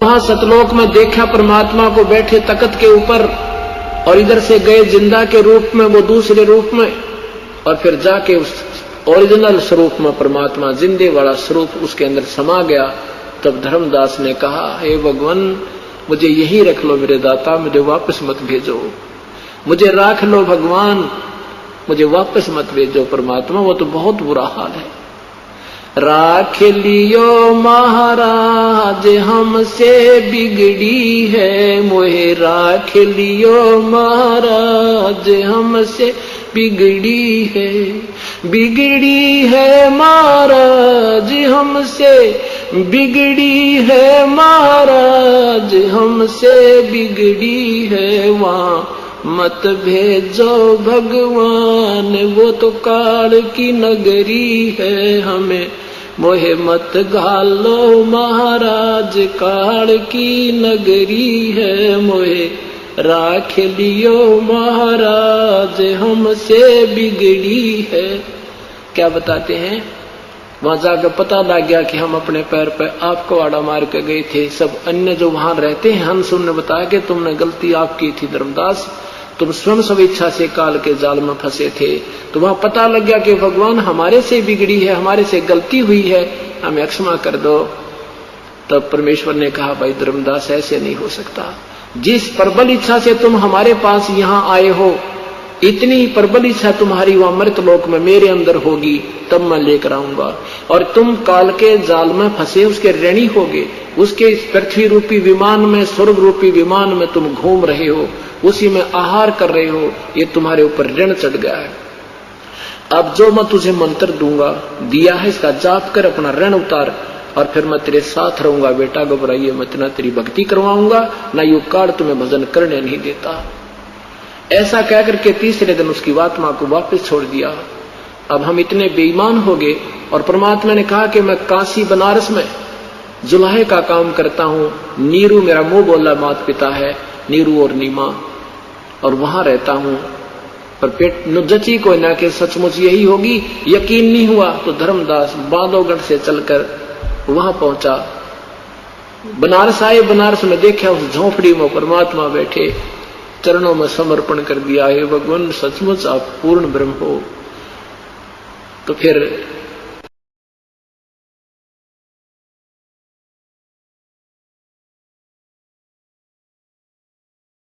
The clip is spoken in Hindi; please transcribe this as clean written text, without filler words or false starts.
वहां सतलोक में देखा परमात्मा को बैठे तख्त के ऊपर, और इधर से गए जिंदा के रूप में वो दूसरे रूप में, और फिर जाके उस ओरिजिनल स्वरूप में परमात्मा जिंदे वाला स्वरूप उसके अंदर समा गया। तब धर्मदास ने कहा, हे भगवान मुझे यही रख लो मेरे दाता, मुझे वापस मत भेजो, मुझे राख लो भगवान, मुझे वापस मत भेजो परमात्मा, वो तो बहुत बुरा हाल है। राख लियो महाराज हमसे बिगड़ी है मोहे, राख लियो महाराज हमसे बिगड़ी है, बिगड़ी है महाराज हमसे, बिगड़ी है महाराज हमसे बिगड़ी है, वहाँ मत भेजो भगवान, वो तो काल की नगरी है, हमें मोहे मत घालो महाराज, काल की नगरी है, मोहे राख लियो महाराज हमसे बिगड़ी है। क्या बताते हैं, वहां जाकर पता लग गया कि हम अपने पैर पे आपको आड़ा मार के गए थे। सब अन्य जो वहां रहते हैं हंस ने बताया कि तुमने गलती आपकी थी धर्मदास, तुम स्वयं स्वेच्छा से काल के जाल में फंसे थे। तो वहां पता लग गया कि भगवान हमारे से बिगड़ी है, हमारे से गलती हुई है, हमें क्षमा कर दो। तब परमेश्वर ने कहा, भाई धर्मदास ऐसे नहीं हो सकता, जिस प्रबल इच्छा से तुम हमारे पास यहाँ आए हो, इतनी ही प्रबल इच्छा तुम्हारी वहां मृतलोक में मेरे अंदर होगी, तब मैं लेकर आऊंगा। और तुम काल के जाल में फंसे उसके ऋणी होगे, उसके इस पृथ्वी रूपी विमान में, स्वर्ग रूपी विमान में तुम घूम रहे हो, उसी में आहार कर रहे हो, ये तुम्हारे ऊपर ऋण चढ़ गया है। अब जो मैं तुझे मंत्र दूंगा, दिया है, इसका जाप कर, अपना ऋण उतार, और फिर मैं तेरे साथ रहूंगा बेटा, घबराइए मत, ना तेरी भक्ति करवाऊंगा, ना यू काल तुम्हें भजन करने नहीं देता। ऐसा कहकर के तीसरे दिन उसकी आत्मा को वापस छोड़ दिया। अब हम इतने बेईमान हो गए, और परमात्मा ने कहा कि मैं काशी बनारस में जुलाहे का काम करता हूं, नीरू मेरा मुंह बोला माता पिता है, नीरू और नीमा, और वहां रहता हूं। पर पेट जची को ना कि सचमुच यही होगी, यकीन नहीं हुआ तो धर्मदास बांधवगढ़ से चलकर वहां पहुंचा। बनारस आए, बनारस में देखा उस झोंपड़ी में परमात्मा बैठे, चरणों में समर्पण कर दिया, हे भगवान सचमुच आप पूर्ण ब्रह्म हो। तो फिर